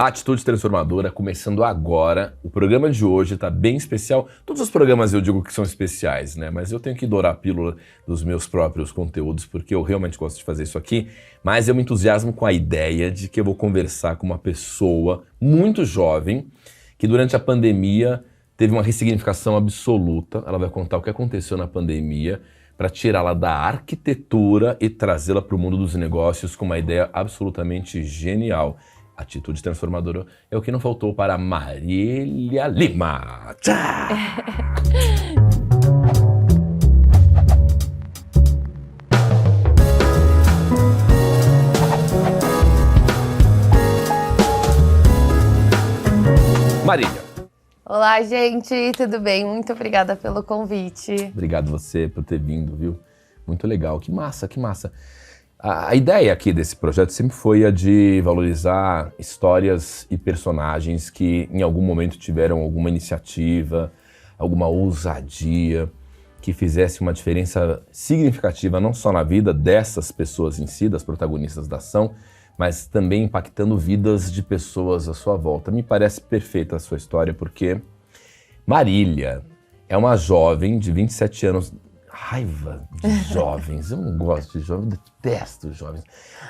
Atitude Transformadora, começando agora. O programa de hoje está bem especial. Todos os programas eu digo que são especiais, né? Mas eu tenho que dourar a pílula dos meus próprios conteúdos, porque eu realmente gosto de fazer isso aqui. Mas eu me entusiasmo com a ideia de que eu vou conversar com uma pessoa muito jovem, que durante a pandemia teve uma ressignificação absoluta. Ela vai contar o que aconteceu na pandemia para tirá-la da arquitetura e trazê-la para o mundo dos negócios com uma ideia absolutamente genial. Atitude Transformadora é o que não faltou para Marília Lima. Tchau! Marília. Olá, gente, tudo bem? Muito obrigada pelo convite. Obrigado você por ter vindo, viu? Muito legal, que massa, que massa. A ideia aqui desse projeto sempre foi a de valorizar histórias e personagens que em algum momento tiveram alguma iniciativa, alguma ousadia, que fizesse uma diferença significativa não só na vida dessas pessoas em si, das protagonistas da ação, mas também impactando vidas de pessoas à sua volta. Me parece perfeita a sua história porque Marília é uma jovem de 27 anos. Raiva de jovens, eu não gosto de jovens, eu detesto jovens.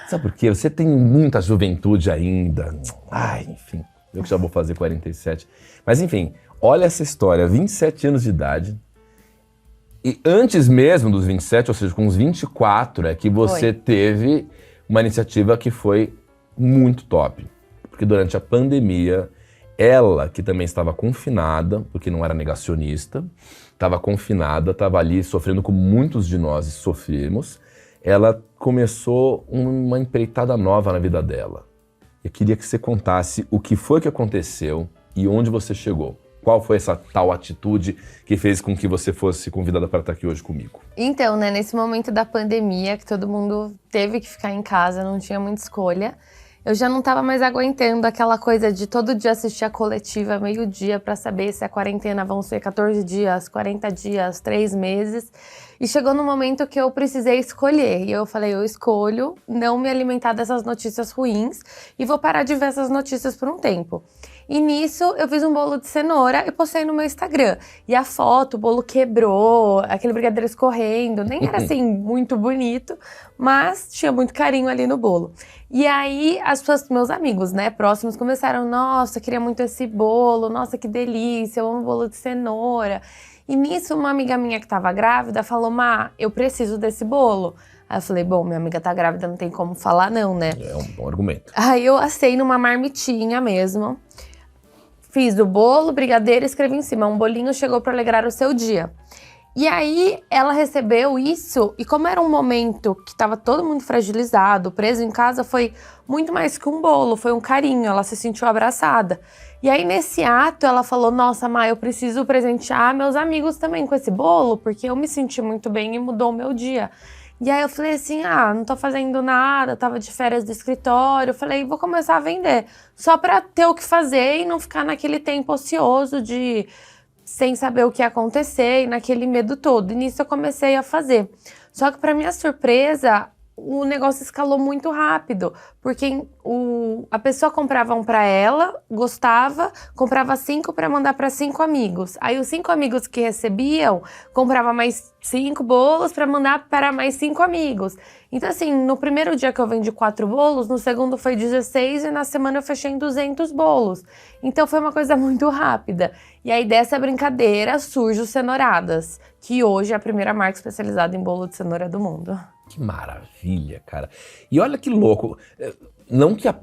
Sabe por quê? Você tem muita juventude ainda. Ai, enfim, eu que já vou fazer 47. Mas enfim, olha essa história, 27 anos de idade. E antes mesmo dos 27, ou seja, com os 24, é que você teve uma iniciativa que foi muito top. Porque durante a pandemia, ela, que também estava confinada, porque não era negacionista, estava confinada, estava ali sofrendo como muitos de nós sofremos, ela começou uma empreitada nova na vida dela. Eu queria que você contasse o que foi que aconteceu e onde você chegou. Qual foi essa tal atitude que fez com que você fosse convidada para estar aqui hoje comigo? Então, né, nesse momento da pandemia, que todo mundo teve que ficar em casa, não tinha muita escolha, eu já não estava mais aguentando aquela coisa de todo dia assistir a coletiva meio-dia para saber se a quarentena vão ser 14 dias, 40 dias, 3 meses. E chegou no momento que eu precisei escolher. E eu falei, eu escolho não me alimentar dessas notícias ruins e vou parar de ver essas notícias por um tempo. E nisso eu fiz um bolo de cenoura e postei no meu Instagram. E a foto, o bolo quebrou, aquele brigadeiro escorrendo, nem era assim muito bonito, mas tinha muito carinho ali no bolo. E aí as pessoas, meus amigos, né, próximos, começaram, nossa, queria muito esse bolo, nossa, que delícia, eu amo bolo de cenoura. E nisso uma amiga minha que tava grávida falou, Má, eu preciso desse bolo. Aí eu falei, bom, minha amiga tá grávida, não tem como falar não, né? É um bom argumento. Aí eu assei numa marmitinha mesmo. Fiz o bolo, brigadeiro e escrevi em cima. Um bolinho chegou para alegrar o seu dia. E aí ela recebeu isso e como era um momento que estava todo mundo fragilizado, preso em casa, foi muito mais que um bolo, foi um carinho, ela se sentiu abraçada. E aí nesse ato ela falou, nossa, Má, eu preciso presentear meus amigos também com esse bolo, porque eu me senti muito bem e mudou o meu dia. E aí eu falei assim, não tô fazendo nada, tava de férias do escritório, eu falei, vou começar a vender, só pra ter o que fazer e não ficar naquele tempo ocioso de sem saber o que ia acontecer e naquele medo todo. E nisso eu comecei a fazer. Só que pra minha surpresa, o negócio escalou muito rápido, porque a pessoa comprava um pra ela, gostava, comprava 5 pra mandar pra 5 amigos. Aí os 5 amigos que recebiam, comprava mais 5 bolos pra mandar para mais 5 amigos. Então assim, no primeiro dia que eu vendi 4 bolos, no segundo foi 16 e na semana eu fechei em 200 bolos. Então foi uma coisa muito rápida. E aí dessa brincadeira surge o Cenouradas, que hoje é a primeira marca especializada em bolo de cenoura do mundo. Que maravilha, cara. E olha que louco. Não que a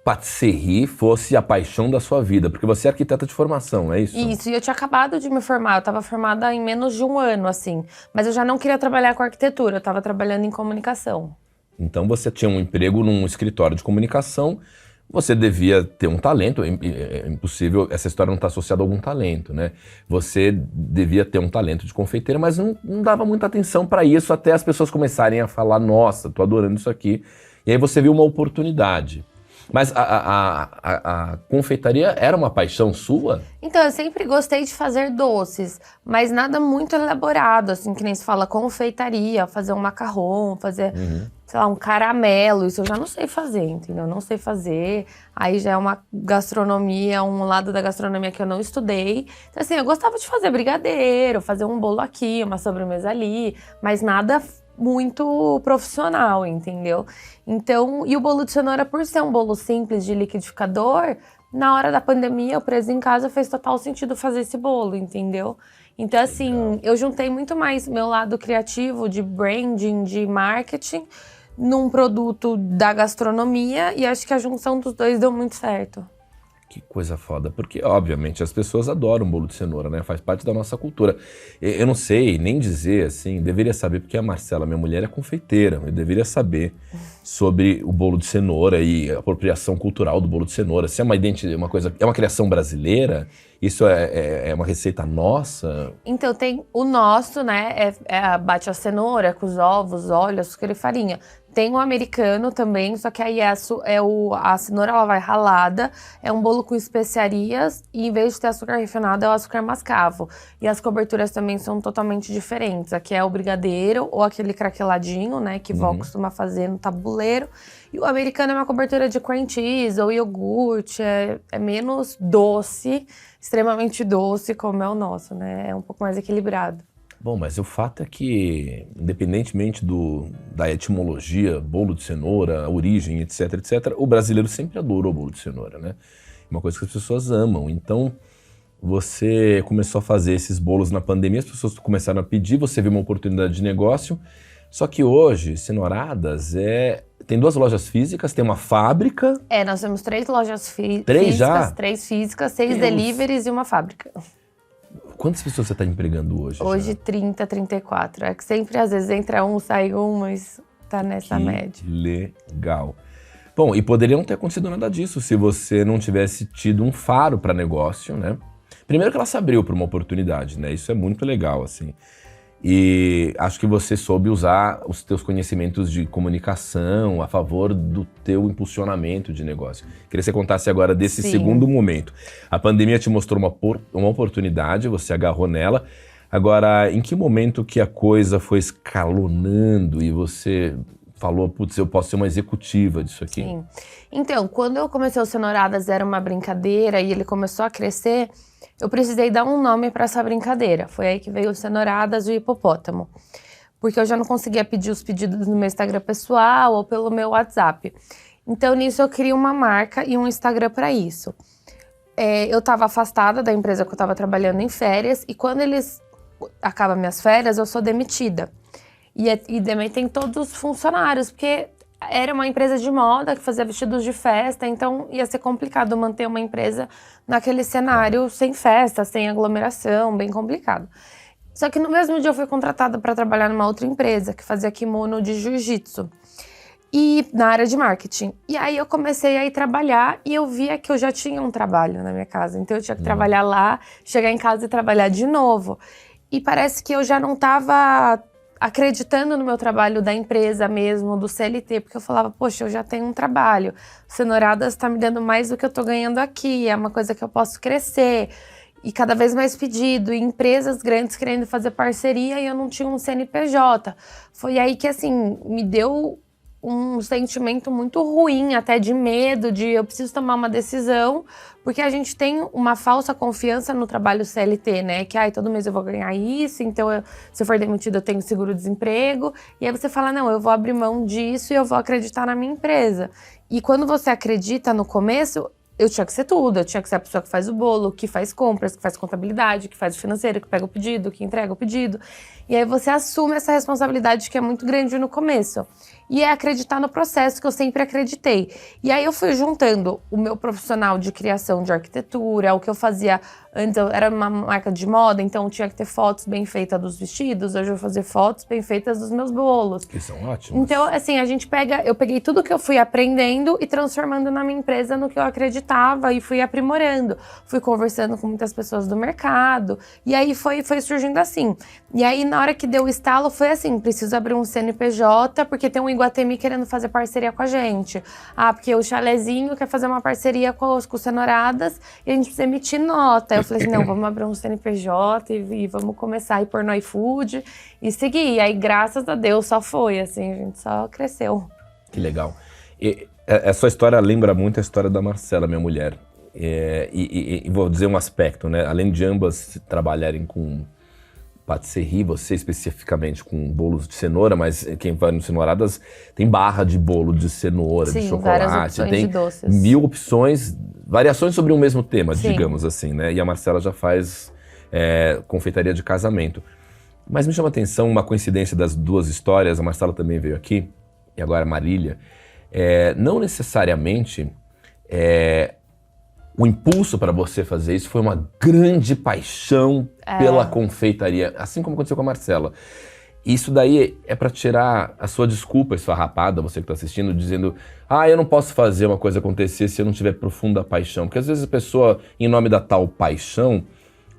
patisserie fosse a paixão da sua vida, porque você é arquiteta de formação, não é isso? Isso, e eu tinha acabado de me formar, eu estava formada em menos de um ano, assim. Mas eu já não queria trabalhar com arquitetura, eu estava trabalhando em comunicação. Então você tinha um emprego num escritório de comunicação, você devia ter um talento, é impossível, essa história não está associada a algum talento, né? Você devia ter um talento de confeiteira, mas não dava muita atenção para isso, até as pessoas começarem a falar, nossa, tô adorando isso aqui. E aí você viu uma oportunidade. Mas a confeitaria era uma paixão sua? Então, eu sempre gostei de fazer doces, mas nada muito elaborado, assim, que nem se fala confeitaria, fazer um macarrão, fazer... sei lá, um caramelo, isso eu já não sei fazer, entendeu? Eu não sei fazer, aí já é uma gastronomia, um lado da gastronomia que eu não estudei. Então, assim, eu gostava de fazer brigadeiro, fazer um bolo aqui, uma sobremesa ali, mas nada muito profissional, entendeu? Então, e o bolo de cenoura, por ser um bolo simples de liquidificador, na hora da pandemia, eu presa em casa, fez total sentido fazer esse bolo, entendeu? Então, assim, eu juntei muito mais meu lado criativo, de branding, de marketing, num produto da gastronomia, e acho que a junção dos dois deu muito certo. Que coisa foda, porque obviamente as pessoas adoram bolo de cenoura, né? Faz parte da nossa cultura. Eu não sei nem dizer assim, deveria saber, porque a Marcela, minha mulher, é confeiteira. Eu deveria saber sobre o bolo de cenoura e a apropriação cultural do bolo de cenoura. Se é uma coisa, é uma criação brasileira, isso é uma receita nossa? Então tem o nosso, né? Bate a cenoura com os ovos, óleo, açúcar e farinha. Tem o americano também, só que aí a cenoura ela vai ralada, é um bolo com especiarias e em vez de ter açúcar refinado é o açúcar mascavo. E as coberturas também são totalmente diferentes. Aqui é o brigadeiro ou aquele craqueladinho, né, que vó costuma fazer no tabuleiro. E o americano é uma cobertura de cream cheese ou iogurte, é menos doce, extremamente doce como é o nosso, né, é um pouco mais equilibrado. Bom, mas o fato é que, independentemente da etimologia, bolo de cenoura, a origem, etc, etc, o brasileiro sempre adorou bolo de cenoura, né? Uma coisa que as pessoas amam. Então, você começou a fazer esses bolos na pandemia, as pessoas começaram a pedir, você viu uma oportunidade de negócio. Só que hoje, Cenouradas tem 2 lojas físicas, tem uma fábrica. Nós temos 3 lojas 3 físicas, já? 3 físicas, 6 deliveries e uma fábrica. Quantas pessoas você está empregando hoje? Hoje, já? 30, 34. É que sempre, às vezes, entra um, sai um, mas tá nessa média. Legal. Bom, e poderia não ter acontecido nada disso se você não tivesse tido um faro para negócio, né? Primeiro que ela se abriu para uma oportunidade, né? Isso é muito legal, assim. E acho que você soube usar os teus conhecimentos de comunicação a favor do teu impulsionamento de negócio. Queria que você contasse agora desse segundo momento. A pandemia te mostrou uma oportunidade, você agarrou nela. Agora, em que momento que a coisa foi escalonando e você falou, putz, eu posso ser uma executiva disso aqui? Sim. Então, quando eu comecei o Cenouradas, era uma brincadeira e ele começou a crescer, eu precisei dar um nome para essa brincadeira. Foi aí que veio o Cenouradas e o Hipopótamo. Porque eu já não conseguia pedir os pedidos no meu Instagram pessoal ou pelo meu WhatsApp. Então, nisso, eu criei uma marca e um Instagram para isso. Eu estava afastada da empresa que eu estava trabalhando em férias. E quando acabam minhas férias, eu sou demitida. E demitem todos os funcionários, porque era uma empresa de moda que fazia vestidos de festa, então ia ser complicado manter uma empresa naquele cenário sem festa, sem aglomeração, bem complicado. Só que no mesmo dia eu fui contratada para trabalhar numa outra empresa que fazia kimono de jiu-jitsu e na área de marketing. E aí eu comecei a ir trabalhar e eu via que eu já tinha um trabalho na minha casa, então eu tinha que trabalhar lá, chegar em casa e trabalhar de novo. E parece que eu já não estava acreditando no meu trabalho da empresa mesmo, do CLT, porque eu falava, poxa, eu já tenho um trabalho, Cenouradas está me dando mais do que eu estou ganhando aqui, é uma coisa que eu posso crescer, e cada vez mais pedido, e empresas grandes querendo fazer parceria, e eu não tinha um CNPJ. Foi aí que, assim, me deu um sentimento muito ruim, até de medo, de eu preciso tomar uma decisão, porque a gente tem uma falsa confiança no trabalho CLT, né? Que todo mês eu vou ganhar isso, então se eu for demitida eu tenho seguro-desemprego. E aí você fala, não, eu vou abrir mão disso e eu vou acreditar na minha empresa. E quando você acredita no começo, eu tinha que ser tudo. Eu tinha que ser a pessoa que faz o bolo, que faz compras, que faz contabilidade, que faz o financeiro, que pega o pedido, que entrega o pedido. E aí você assume essa responsabilidade que é muito grande no começo. E é acreditar no processo, que eu sempre acreditei. E aí eu fui juntando o meu profissional de criação de arquitetura, o que eu fazia antes, eu era uma marca de moda, então tinha que ter fotos bem feitas dos vestidos, hoje eu vou fazer fotos bem feitas dos meus bolos. Que são ótimos. Então, assim, eu peguei tudo que eu fui aprendendo e transformando na minha empresa no que eu acreditava e fui aprimorando. Fui conversando com muitas pessoas do mercado e aí foi surgindo assim. E aí, na hora que deu o estalo, foi assim, preciso abrir um CNPJ, porque tem um Iguatemi querendo fazer parceria com a gente. Ah, porque o Chalezinho quer fazer uma parceria com os Cenouradas e a gente precisa emitir nota. Eu falei assim, não, vamos abrir um CNPJ e vamos começar a ir pôr no iFood e seguir. E aí, graças a Deus, só foi, assim, a gente só cresceu. Que legal. E a sua história lembra muito a história da Marcela, minha mulher. E vou dizer um aspecto, né? Além de ambas trabalharem com patisserie, você especificamente com bolos de cenoura, mas quem vai no Cenouradas tem barra de bolo de cenoura, Sim, de chocolate, várias opções tem de doces. 1000 opções, variações sobre um mesmo tema, Sim. digamos assim, né? E a Marcela já faz confeitaria de casamento. Mas me chama a atenção uma coincidência das duas histórias, a Marcela também veio aqui, e agora a Marília. Não necessariamente o impulso para você fazer isso foi uma grande paixão pela confeitaria, assim como aconteceu com a Marcela. Isso daí é para tirar a sua desculpa esfarrapada, você que está assistindo, dizendo eu não posso fazer uma coisa acontecer se eu não tiver profunda paixão. Porque às vezes a pessoa, em nome da tal paixão,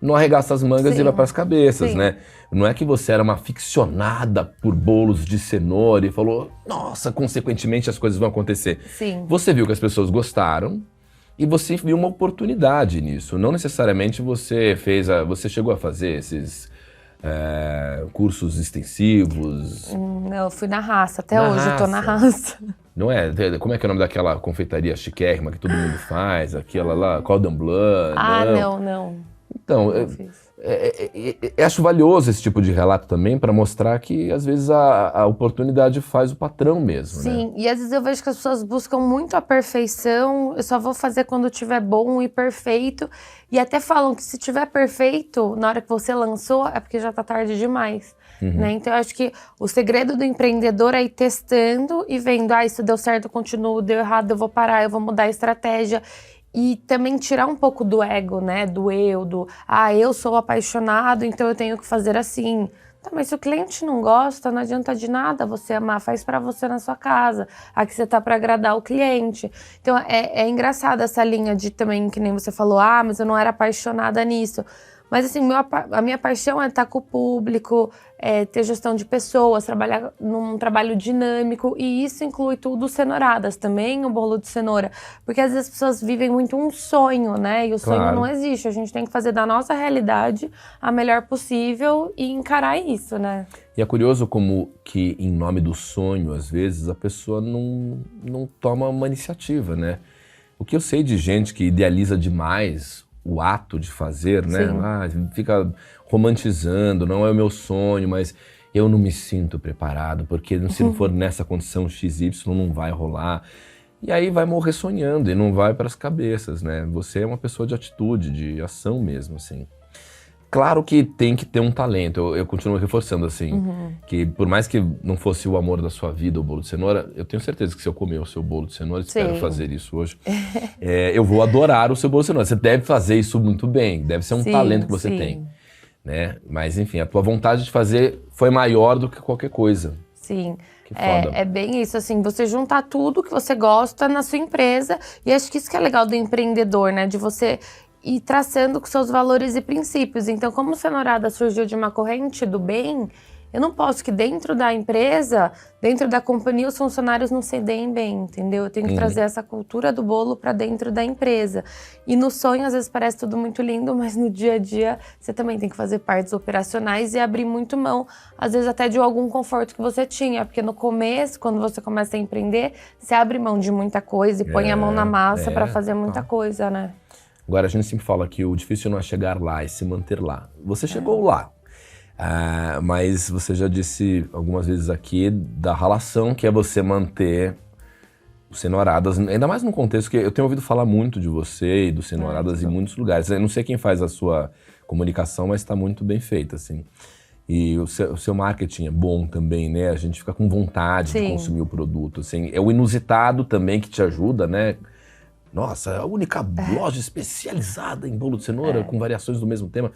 não arregaça as mangas Sim. e vai para as cabeças, Sim. né? Não é que você era uma aficionada por bolos de cenoura e falou, nossa, consequentemente as coisas vão acontecer. Sim. Você viu que as pessoas gostaram e você viu uma oportunidade nisso. Não necessariamente você chegou a fazer esses cursos extensivos. Não, eu fui na raça, até Na hoje eu tô na raça. Não é? Como é que é o nome daquela confeitaria chiquérrima que todo mundo faz? Aquela lá, Cordon Bleu? Não. Então, Não fiz. acho valioso esse tipo de relato também para mostrar que às vezes a oportunidade faz o patrão mesmo, né? Sim, e às vezes eu vejo que as pessoas buscam muito a perfeição, eu só vou fazer quando tiver bom e perfeito, e até falam que se tiver perfeito, na hora que você lançou, é porque já tá tarde demais, né? Então eu acho que o segredo do empreendedor é ir testando e vendo, isso deu certo, eu continuo, deu errado, eu vou parar, eu vou mudar a estratégia. E também tirar um pouco do ego, né? Do eu, eu sou apaixonado, então eu tenho que fazer assim. Tá, mas se o cliente não gosta, não adianta de nada você amar, faz pra você na sua casa. Aqui você tá pra agradar o cliente. Então é engraçado essa linha de também, que nem você falou, mas eu não era apaixonada nisso. Mas assim, a minha paixão é estar com o público, ter gestão de pessoas, trabalhar num trabalho dinâmico, e isso inclui tudo cenouradas também, o bolo de cenoura. Porque às vezes as pessoas vivem muito um sonho, né? E o sonho não existe, a gente tem que fazer da nossa realidade a melhor possível e encarar isso, né? E é curioso como que em nome do sonho, às vezes, a pessoa não toma uma iniciativa, né? O que eu sei de gente que idealiza demais o ato de fazer, né? Fica romantizando, não é o meu sonho, mas eu não me sinto preparado, porque se não for nessa condição XY não vai rolar. E aí vai morrer sonhando e não vai para as cabeças, né? Você é uma pessoa de atitude, de ação mesmo, assim. Claro que tem que ter um talento, eu continuo reforçando assim, que por mais que não fosse o amor da sua vida o bolo de cenoura, eu tenho certeza que se eu comer o seu bolo de cenoura, espero fazer isso hoje, eu vou adorar o seu bolo de cenoura. Você deve fazer isso muito bem, deve ser um talento que você tem, né? Mas enfim, a tua vontade de fazer foi maior do que qualquer coisa. Sim. Que foda. É bem isso, assim, você juntar tudo que você gosta na sua empresa, e acho que isso que é legal do empreendedor, né? De você ir traçando com seus valores e princípios. Então, como o Cenourada surgiu de uma corrente do bem, eu não posso que dentro da empresa, dentro da companhia, os funcionários não se deem bem, entendeu? Eu tenho que trazer essa cultura do bolo para dentro da empresa. E no sonho, às vezes, parece tudo muito lindo, mas no dia a dia, você também tem que fazer partes operacionais e abrir muito mão, às vezes até de algum conforto que você tinha. Porque no começo, quando você começa a empreender, você abre mão de muita coisa e põe a mão na massa para fazer muita coisa, né? Agora, a gente sempre fala que o difícil não é chegar lá, é se manter lá. Você chegou lá, mas você já disse algumas vezes aqui da relação que é você manter o Cenouradas, ainda mais no contexto que eu tenho ouvido falar muito de você e do Cenouradas em muitos lugares. Eu não sei quem faz a sua comunicação, mas está muito bem feita, assim. E o seu marketing é bom também, né? A gente fica com vontade de consumir o produto, assim. É o inusitado também que te ajuda, né? Nossa, a única loja especializada em bolo de cenoura com variações do mesmo tema.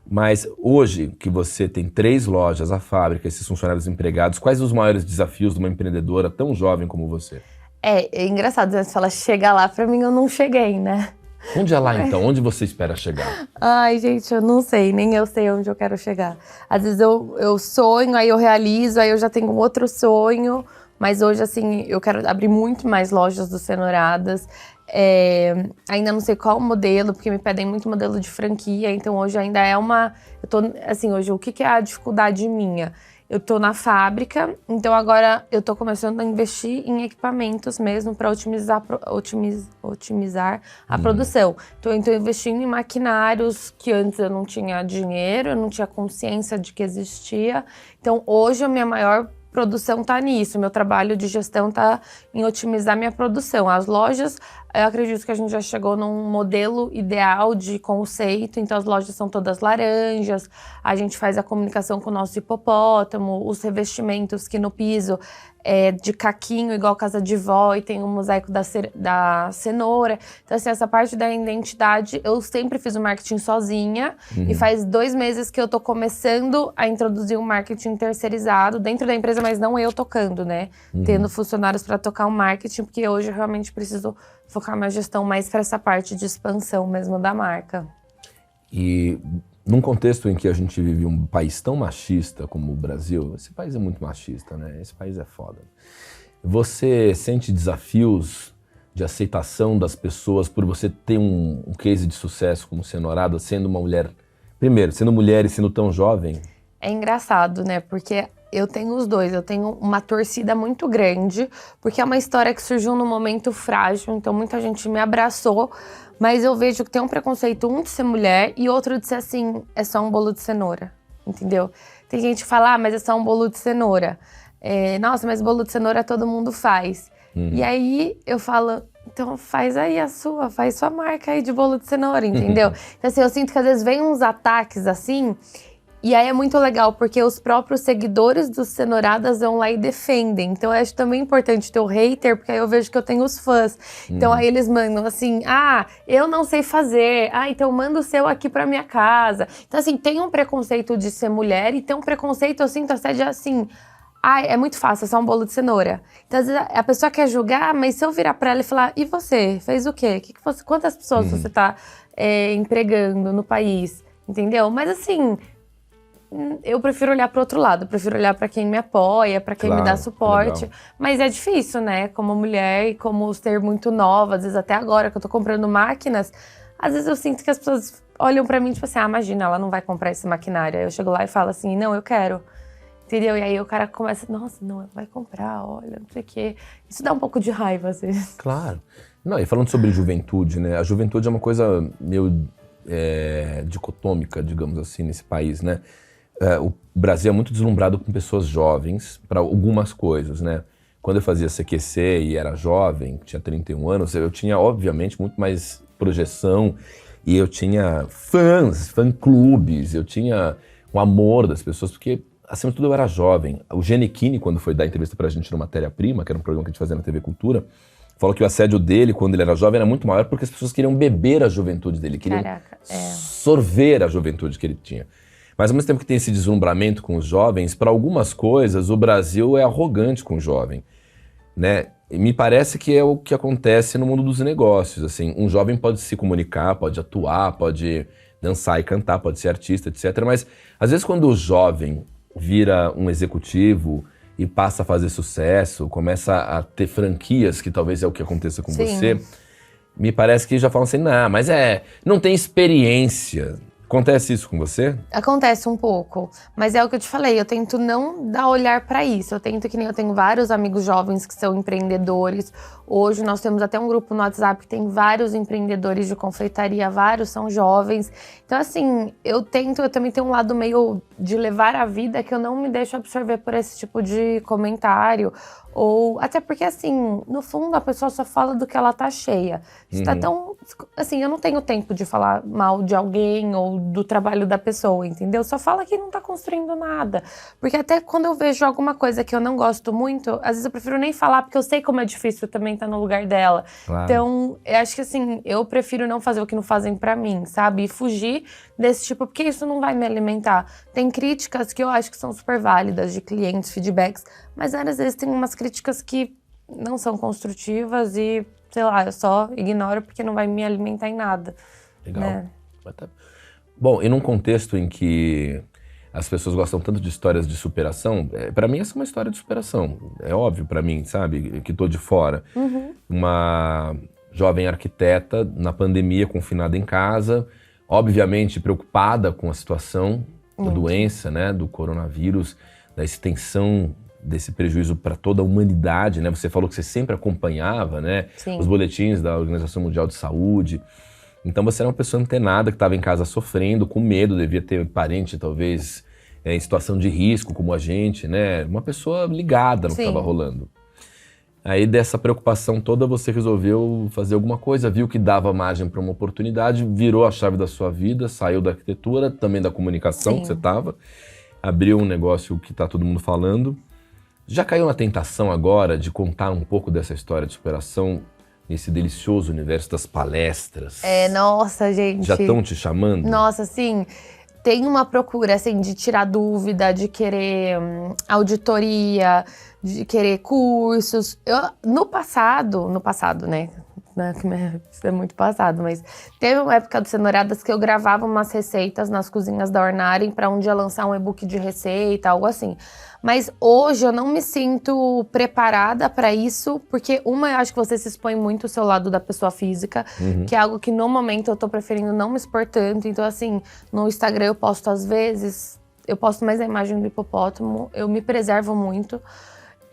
Mas hoje que você tem 3 lojas, a fábrica, esses funcionários empregados, quais os maiores desafios de uma empreendedora tão jovem como você? É engraçado, você fala, chega lá, pra mim eu não cheguei, né? Onde é lá então? Onde você espera chegar? Ai, gente, eu não sei, nem eu sei onde eu quero chegar. Às vezes eu sonho, aí eu realizo, aí eu já tenho um outro sonho. Mas hoje, assim, eu quero abrir muito mais lojas do Cenouradas. Ainda não sei qual modelo, porque me pedem muito modelo de franquia. Então hoje ainda é uma... Eu tô, assim, hoje o que é a dificuldade minha? Eu tô na fábrica, então agora eu tô começando a investir em equipamentos mesmo para otimizar a produção. Então eu tô investindo em maquinários que antes eu não tinha dinheiro, eu não tinha consciência de que existia. Então hoje a minha maior produção tá nisso, meu trabalho de gestão tá em otimizar minha produção. As lojas, eu acredito que a gente já chegou num modelo ideal de conceito, então as lojas são todas laranjas, a gente faz a comunicação com o nosso hipopótamo, os revestimentos que no piso é de caquinho, igual casa de vó, e tem o mosaico da cenoura. Então, assim, essa parte da identidade, eu sempre fiz o marketing sozinha, e faz 2 meses que eu tô começando a introduzir o marketing terceirizado dentro da empresa, mas não eu tocando, né? Tendo funcionários para tocar o marketing, porque hoje eu realmente preciso focar minha gestão mais para essa parte de expansão mesmo da marca. E num contexto em que a gente vive um país tão machista como o Brasil, esse país é muito machista, né? Esse país é foda. Você sente desafios de aceitação das pessoas por você ter um case de sucesso como Cenourada, sendo uma mulher, primeiro, sendo mulher e sendo tão jovem? É engraçado, né? Porque eu tenho os dois. Eu tenho uma torcida muito grande, porque é uma história que surgiu num momento frágil, então muita gente me abraçou, mas eu vejo que tem um preconceito, um de ser mulher e outro de ser assim, é só um bolo de cenoura, entendeu? Tem gente que fala, mas é só um bolo de cenoura. Nossa, mas bolo de cenoura todo mundo faz. E aí eu falo, então faz aí faz sua marca aí de bolo de cenoura, entendeu? Então assim, eu sinto que às vezes vem uns ataques assim, e aí é muito legal, porque os próprios seguidores dos Cenouradas vão lá e defendem. Então eu acho também importante ter o hater, porque aí eu vejo que eu tenho os fãs. Então aí eles mandam assim, eu não sei fazer, então manda o seu aqui pra minha casa. Então assim, tem um preconceito de ser mulher e tem um preconceito, eu sinto até de assim, é muito fácil, é só um bolo de cenoura. Então às vezes a pessoa quer julgar, mas se eu virar pra ela e falar, e você, fez o quê? Quantas pessoas você tá empregando no país? Entendeu? Mas assim... eu prefiro olhar para o outro lado, prefiro olhar para quem me apoia, para quem me dá suporte. Legal. Mas é difícil, né? Como mulher e como ser muito nova, às vezes até agora que eu tô comprando máquinas, às vezes eu sinto que as pessoas olham para mim tipo assim, imagina, ela não vai comprar esse maquinário. Aí eu chego lá e falo assim, não, eu quero. Entendeu? E aí o cara começa, nossa, não, ela vai comprar, olha, não sei o quê. Isso dá um pouco de raiva, às vezes. Claro. Não, e falando sobre juventude, né? A juventude é uma coisa meio dicotômica, digamos assim, nesse país, né? O Brasil é muito deslumbrado com pessoas jovens para algumas coisas, né? Quando eu fazia CQC e era jovem, tinha 31 anos, eu tinha, obviamente, muito mais projeção e eu tinha fã-clubes, eu tinha o amor das pessoas, porque, acima de tudo, eu era jovem. O Giannichini, quando foi dar entrevista pra gente no Matéria-Prima, que era um programa que a gente fazia na TV Cultura, falou que o assédio dele, quando ele era jovem, era muito maior porque as pessoas queriam beber a juventude dele, queriam sorver a juventude que ele tinha. Mas ao mesmo tempo que tem esse deslumbramento com os jovens, para algumas coisas o Brasil é arrogante com o jovem, né? E me parece que é o que acontece no mundo dos negócios, assim, um jovem pode se comunicar, pode atuar, pode dançar e cantar, pode ser artista, etc. Mas às vezes quando o jovem vira um executivo e passa a fazer sucesso, começa a ter franquias, que talvez é o que aconteça com você, me parece que já falam assim, mas não tem experiência. Acontece isso com você? Acontece um pouco, mas é o que eu te falei, eu tento não dar olhar pra isso, eu tenho vários amigos jovens que são empreendedores, hoje nós temos até um grupo no WhatsApp que tem vários empreendedores de confeitaria, vários são jovens, então assim, eu também tenho um lado meio de levar a vida que eu não me deixo absorver por esse tipo de comentário, ou até porque assim, no fundo a pessoa só fala do que ela tá cheia. Está tão, assim, eu não tenho tempo de falar mal de alguém ou do trabalho da pessoa, entendeu? Só fala que não tá construindo nada. Porque até quando eu vejo alguma coisa que eu não gosto muito, às vezes eu prefiro nem falar, porque eu sei como é difícil também estar no lugar dela. Claro. Então, eu acho que assim, eu prefiro não fazer o que não fazem pra mim, sabe? E fugir desse tipo, porque isso não vai me alimentar. Tem críticas que eu acho que são super válidas, de clientes, feedbacks, mas às vezes tem umas críticas que não são construtivas e, sei lá, eu só ignoro porque não vai me alimentar em nada. Legal. Né? Bom, e num contexto em que as pessoas gostam tanto de histórias de superação. Pra mim, essa é uma história de superação. É óbvio pra mim, sabe? Que tô de fora. Uma jovem arquiteta, na pandemia, confinada em casa, obviamente preocupada com a situação da doença, né? Do coronavírus, da extensão desse prejuízo para toda a humanidade, né? Você falou que você sempre acompanhava, né? Sim. Os boletins da Organização Mundial de Saúde. Então você era uma pessoa antenada que estava em casa sofrendo, com medo, devia ter parente talvez em situação de risco como a gente, né? Uma pessoa ligada no que estava rolando. Aí dessa preocupação toda você resolveu fazer alguma coisa, viu que dava margem para uma oportunidade, virou a chave da sua vida, saiu da arquitetura, também da comunicação que você estava, abriu um negócio que está todo mundo falando. Já caiu na tentação agora de contar um pouco dessa história de superação nesse delicioso universo das palestras? Nossa, gente. Já estão te chamando? Nossa, assim, tem uma procura, assim, de tirar dúvida, de querer auditoria, de querer cursos. No passado, né? Isso é muito passado, mas teve uma época do Cenouradas que eu gravava umas receitas nas cozinhas da Ornaren para um dia lançar um e-book de receita, algo assim. Mas hoje eu não me sinto preparada para isso, porque eu acho que você se expõe muito o seu lado da pessoa física, que é algo que no momento eu tô preferindo não me expor tanto. Então assim, no Instagram eu posto às vezes, eu posto mais a imagem do hipopótamo, eu me preservo muito.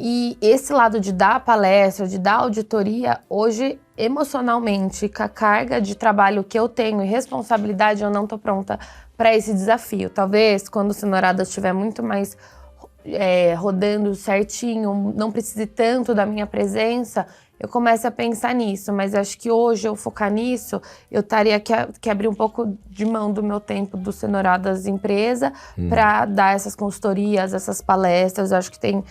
E esse lado de dar palestra, de dar auditoria, hoje, emocionalmente, com a carga de trabalho que eu tenho e responsabilidade, eu não tô pronta para esse desafio. Talvez, quando o Cenouradas estiver muito mais rodando certinho, não precise tanto da minha presença, eu comece a pensar nisso. Mas acho que hoje, eu focar nisso, eu teria que abrir um pouco de mão do meu tempo do Cenouradas empresa para dar essas consultorias, essas palestras. Eu acho que tem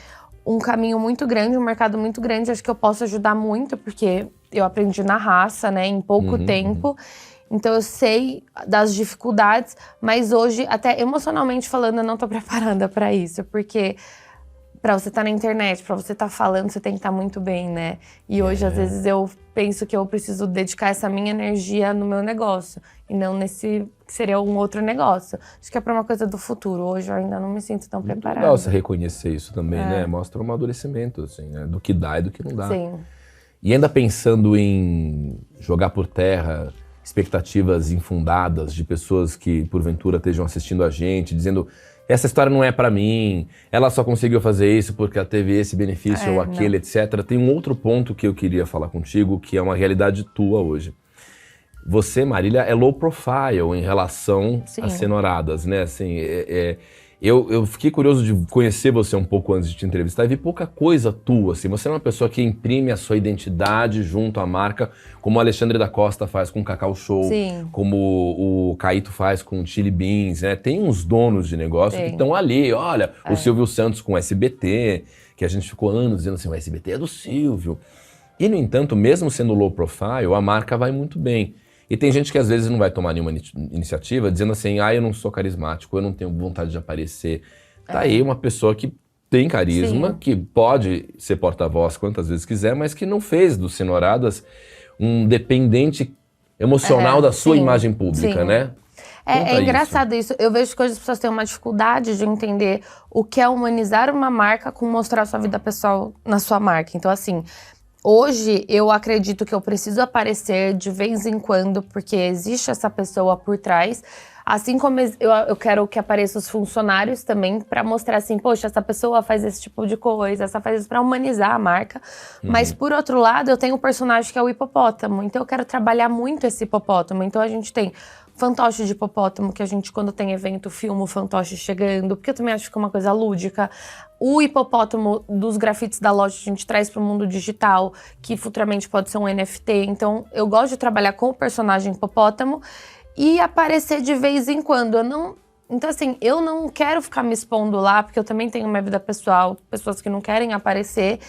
um caminho muito grande, um mercado muito grande. Acho que eu posso ajudar muito, porque eu aprendi na raça, né, em pouco tempo. Então eu sei das dificuldades, mas hoje, até emocionalmente falando, eu não tô preparada para isso. Porque pra você estar na internet, pra você estar falando, você tem que estar muito bem, né? E hoje, às vezes, eu penso que eu preciso dedicar essa minha energia no meu negócio. E não nesse, que seria um outro negócio. Acho que é pra uma coisa do futuro. Hoje eu ainda não me sinto tão preparada. Legal você reconhecer isso também, né? Mostra um amadurecimento, assim, né? Do que dá e do que não dá. Sim. E ainda pensando em jogar por terra expectativas infundadas de pessoas que, porventura, estejam assistindo a gente, dizendo: essa história não é pra mim, ela só conseguiu fazer isso porque ela teve esse benefício ou aquele, etc. Tem um outro ponto que eu queria falar contigo, que é uma realidade tua hoje. Você, Marília, é low profile em relação às Cenouradas, né? Assim, eu fiquei curioso de conhecer você um pouco antes de te entrevistar e vi pouca coisa tua, assim. Você é uma pessoa que imprime a sua identidade junto à marca, como o Alexandre da Costa faz com o Cacau Show, como o Caíto faz com o Chili Beans, né? Tem uns donos de negócio que estão ali, olha, o Silvio Santos com o SBT, que a gente ficou anos dizendo assim, o SBT é do Silvio. E, no entanto, mesmo sendo low profile, a marca vai muito bem. E tem gente que às vezes não vai tomar nenhuma iniciativa dizendo assim, eu não sou carismático, eu não tenho vontade de aparecer. Tá aí uma pessoa que tem carisma, que pode ser porta-voz quantas vezes quiser, mas que não fez do Cenouradas um dependente emocional da sua imagem pública, né? É engraçado isso. Eu vejo que hoje as pessoas têm uma dificuldade de entender o que é humanizar uma marca com mostrar sua vida pessoal na sua marca. Então, assim, hoje, eu acredito que eu preciso aparecer de vez em quando, porque existe essa pessoa por trás. Assim como eu quero que apareçam os funcionários também, pra mostrar assim, poxa, essa pessoa faz esse tipo de coisa, essa faz isso pra humanizar a marca. Mas, por outro lado, eu tenho um personagem que é o hipopótamo. Então, eu quero trabalhar muito esse hipopótamo. Então, a gente tem fantoche de hipopótamo, que a gente, quando tem evento, filma o fantoche chegando, porque eu também acho que é uma coisa lúdica. O hipopótamo dos grafites da loja a gente traz para o mundo digital, que futuramente pode ser um NFT. Então, eu gosto de trabalhar com o personagem hipopótamo e aparecer de vez em quando. Então, assim, eu não quero ficar me expondo lá, porque eu também tenho uma vida pessoal, pessoas que não querem aparecer.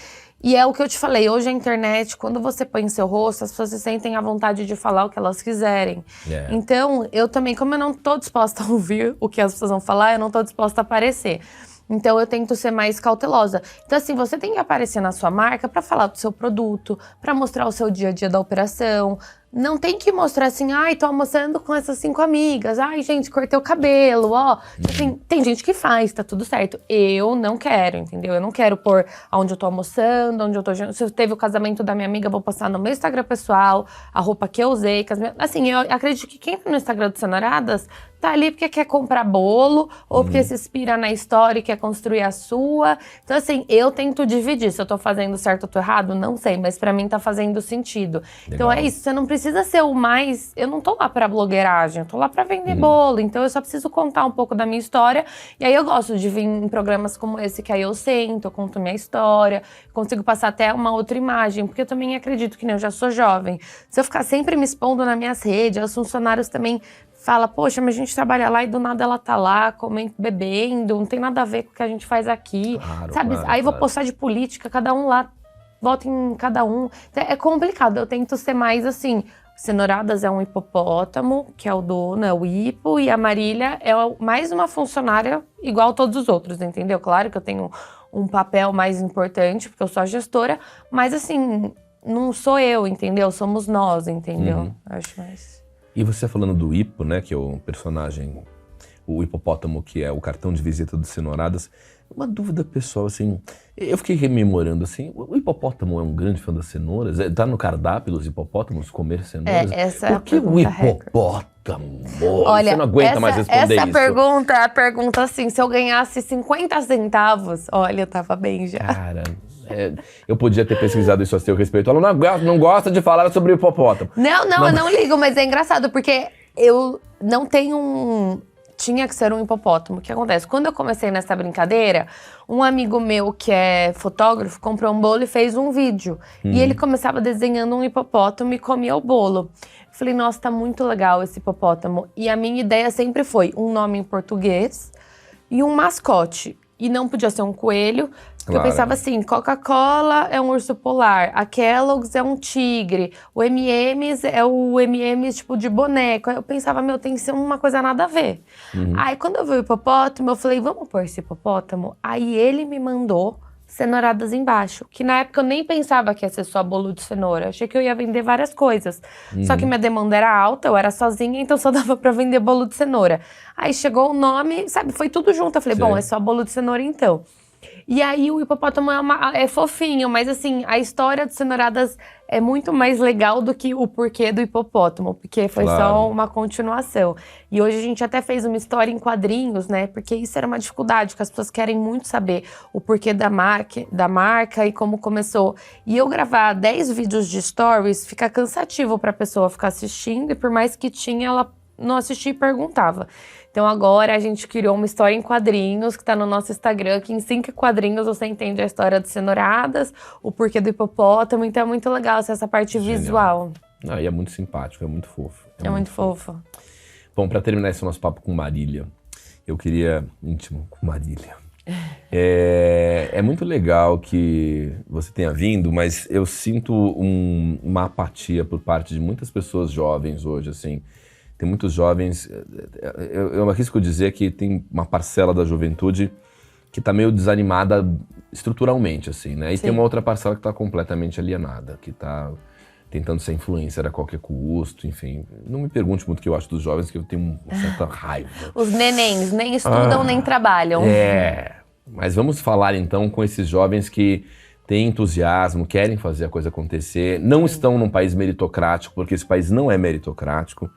E é o que eu te falei, hoje a internet, quando você põe seu rosto, as pessoas se sentem à vontade de falar o que elas quiserem. Então, eu também, como eu não tô disposta a ouvir o que as pessoas vão falar, eu não tô disposta a aparecer. Então, eu tento ser mais cautelosa. Então, assim, você tem que aparecer na sua marca para falar do seu produto, para mostrar o seu dia a dia da operação. não tem que mostrar assim, ai, tô almoçando com essas 5 amigas, ai, gente, cortei o cabelo, ó. Assim, tem gente que faz, tá tudo certo. Eu não quero, entendeu? Eu não quero pôr onde eu tô almoçando, onde eu tô... Se teve o casamento da minha amiga, eu vou postar no meu Instagram pessoal, a roupa que eu usei. Assim, eu acredito que quem tá no Instagram do Cenouradas tá ali porque quer comprar bolo, ou porque se inspira na história e quer construir a sua. Então, assim, eu tento dividir. Se eu tô fazendo certo ou tô errado, não sei, mas pra mim tá fazendo sentido. Legal. Então é isso, você não precisa ser o mais... Eu não tô lá pra blogueiragem, eu tô lá pra vender bolo. Então eu só preciso contar um pouco da minha história. E aí eu gosto de vir em programas como esse, que aí eu sento, eu conto minha história, consigo passar até uma outra imagem, porque eu também acredito que eu já sou jovem. Se eu ficar sempre me expondo nas minhas redes, os funcionários também fala, poxa, mas a gente trabalha lá e do nada ela tá lá, comendo, bebendo, não tem nada a ver com o que a gente faz aqui, sabe? Aí vou postar de política, cada um lá, vota em cada um. É complicado, eu tento ser mais assim, Cenouradas é um hipopótamo, que é o dono, é o hipo, e a Marília é mais uma funcionária igual todos os outros, entendeu? Claro que eu tenho um papel mais importante, porque eu sou a gestora, mas assim, não sou eu, entendeu? Somos nós, entendeu? Acho mais... E você falando do Hipo, né, que é o personagem, o hipopótamo, que é o cartão de visita dos Cenouradas, uma dúvida pessoal, assim, eu fiquei rememorando, assim, o hipopótamo é um grande fã das cenouras? Tá no cardápio dos hipopótamos comer cenouras? Essa Por que o hipopótamo? Olha, você não aguenta mais responder essa isso. pergunta é a pergunta assim, se eu ganhasse 50 centavos, olha, eu tava bem já. Cara... eu podia ter pesquisado isso a seu respeito. Ela não gosta de falar sobre o hipopótamo. Não, eu não ligo, mas é engraçado, porque eu não tenho tinha que ser um hipopótamo. O que acontece? Quando eu comecei nessa brincadeira, um amigo meu que é fotógrafo comprou um bolo e fez um vídeo. E ele começava desenhando um hipopótamo e comia o bolo. Eu falei, nossa, tá muito legal esse hipopótamo. E a minha ideia sempre foi um nome em português e um mascote. E não podia ser um coelho, porque eu pensava assim, Coca-Cola é um urso polar, a Kellogg's é um tigre, o M&M's é o M&M's tipo de boneco. Aí eu pensava, meu, tem que ser uma coisa nada a ver. Aí quando eu vi o hipopótamo, eu falei, vamos pôr esse hipopótamo? Aí ele me mandou Cenouradas embaixo, que na época eu nem pensava que ia ser só bolo de cenoura, achei que eu ia vender várias coisas. Só que minha demanda era alta, eu era sozinha, então só dava pra vender bolo de cenoura. Aí chegou o nome, sabe, foi tudo junto, eu falei, bom, é só bolo de cenoura então. E aí o hipopótamo é fofinho, mas assim, a história de Cenouradas é muito mais legal do que o porquê do hipopótamo, porque foi só uma continuação. E hoje a gente até fez uma história em quadrinhos, né? Porque isso era uma dificuldade, que as pessoas querem muito saber o porquê da marca e como começou. E eu gravar 10 vídeos de stories fica cansativo pra pessoa ficar assistindo, e por mais que tinha, ela não assistia e perguntava. Então agora a gente criou uma história em quadrinhos que tá no nosso Instagram, que em 5 quadrinhos você entende a história de Cenouradas, o porquê do hipopótamo, então é muito legal essa parte visual. E é muito simpático, é muito fofo. É muito fofo. Bom, pra terminar esse nosso papo com Marília, eu queria... íntimo com Marília. É muito legal que você tenha vindo, mas eu sinto uma apatia por parte de muitas pessoas jovens hoje, assim. Tem muitos jovens, eu arrisco dizer que tem uma parcela da juventude que tá meio desanimada estruturalmente, assim, né? E tem uma outra parcela que tá completamente alienada, que tá tentando ser influencer a qualquer custo, enfim. Não me pergunte muito o que eu acho dos jovens, que eu tenho uma certa raiva. Os nenéns nem estudam nem trabalham. Mas vamos falar então com esses jovens que têm entusiasmo, querem fazer a coisa acontecer, não estão num país meritocrático, porque esse país não é meritocrático.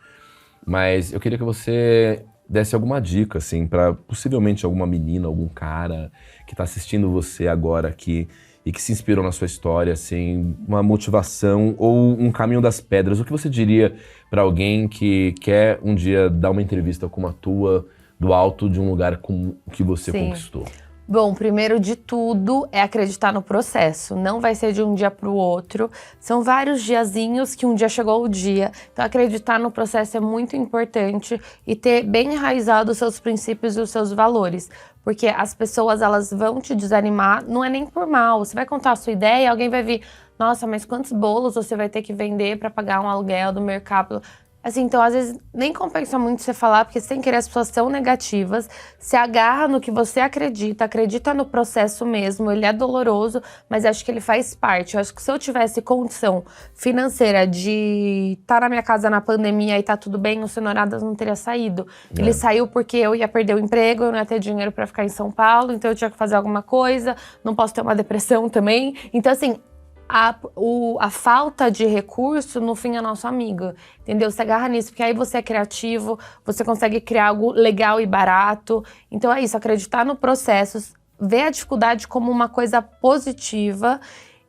Mas eu queria que você desse alguma dica, assim, para possivelmente alguma menina, algum cara que tá assistindo você agora aqui e que se inspirou na sua história, assim, uma motivação ou um caminho das pedras. O que você diria para alguém que quer um dia dar uma entrevista como a tua, do alto de um lugar como o que você conquistou? Bom, primeiro de tudo é acreditar no processo. Não vai ser de um dia para o outro. São vários diazinhos que um dia chegou o dia. Então acreditar no processo é muito importante e ter bem enraizado os seus princípios e os seus valores. Porque as pessoas, elas vão te desanimar, não é nem por mal. Você vai contar a sua ideia e alguém vai vir, nossa, mas quantos bolos você vai ter que vender para pagar um aluguel do mercado? Assim, então às vezes nem compensa muito você falar, porque sem querer as pessoas são negativas, se agarra no que você acredita no processo mesmo, ele é doloroso, mas acho que ele faz parte. Eu acho que se eu tivesse condição financeira de estar na minha casa na pandemia e tá tudo bem, o Cenouradas não teria saído. Ele saiu porque eu ia perder o emprego, eu não ia ter dinheiro pra ficar em São Paulo, então eu tinha que fazer alguma coisa, não posso ter uma depressão também. Então assim, a falta de recurso, no fim, é nosso amigo, entendeu? Você agarra nisso, porque aí você é criativo, você consegue criar algo legal e barato. Então é isso, acreditar no processo, ver a dificuldade como uma coisa positiva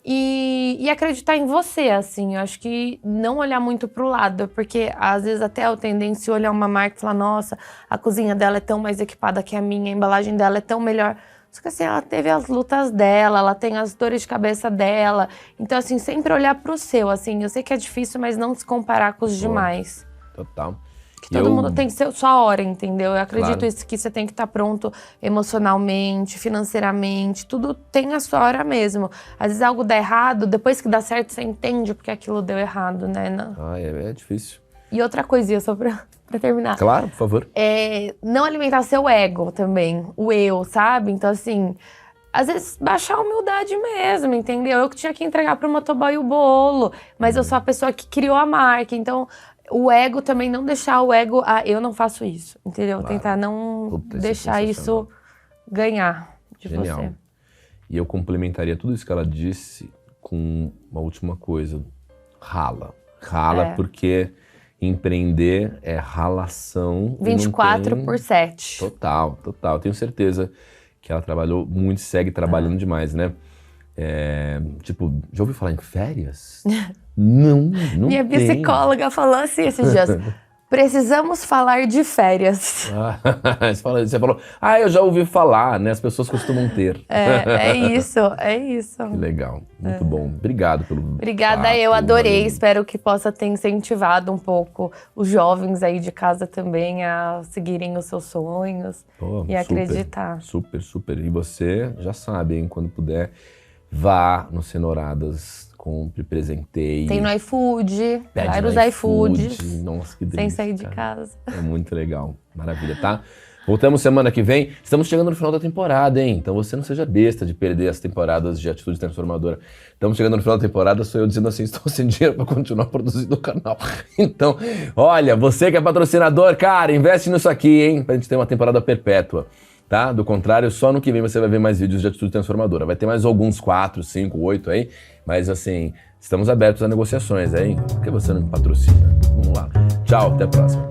e acreditar em você, assim. Eu acho que não olhar muito pro lado, porque às vezes até a tendência olhar uma marca e falar, nossa, a cozinha dela é tão mais equipada que a minha, a embalagem dela é tão melhor. Só que assim, ela teve as lutas dela, ela tem as dores de cabeça dela. Então, assim, sempre olhar pro seu, assim. Eu sei que é difícil, mas não se comparar com os demais. Total. Que todo mundo tem sua hora, entendeu? Eu acredito isso, que você tem que estar pronto emocionalmente, financeiramente. Tudo tem a sua hora mesmo. Às vezes algo dá errado, depois que dá certo, você entende porque aquilo deu errado, né? É difícil. E outra coisinha, só pra terminar. Claro, por favor. Não alimentar seu ego também, o eu, sabe? Então, assim, às vezes baixar a humildade mesmo, entendeu? Eu que tinha que entregar pro motoboy o bolo, mas eu sou a pessoa que criou a marca, então o ego também, não deixar o ego, eu não faço isso, entendeu? Claro. Tentar não deixar isso ganhar de Genial. você. E eu complementaria tudo isso que ela disse com uma última coisa. Rala porque empreender é ralação. 24/7. Total. Tenho certeza que ela trabalhou muito e segue trabalhando demais, né? Tipo, já ouviu falar em férias? Não Minha psicóloga falou assim esses dias. Precisamos falar de férias. Você falou, eu já ouvi falar, né? As pessoas costumam ter. É isso. Que legal, muito bom. Obrigado pelo Obrigada, papo, eu adorei. valeu. Espero que possa ter incentivado um pouco os jovens aí de casa também a seguirem os seus sonhos e acreditar. Super. E você já sabe, hein? Quando puder, vá no Cenouradas. Compre, presenteie. Tem no iFood, Pede vários no iFoods. Nossa, que delícia. Sem sair de cara. casa. É muito legal. Maravilha, tá? Voltamos semana que vem. Estamos chegando no final da temporada, hein? Então você não seja besta de perder as temporadas de Atitude Transformadora. Estamos chegando no final da temporada, sou eu dizendo assim, estou sem dinheiro para continuar produzindo o canal. Então, olha, você que é patrocinador, cara, investe nisso aqui, hein? Pra gente ter uma temporada perpétua. Tá? Do contrário, só no que vem você vai ver mais vídeos de Atitude Transformadora. Vai ter mais alguns 4, 5, 8 aí. Mas assim, estamos abertos a negociações, hein? Por que você não me patrocina? Vamos lá. Tchau, até a próxima.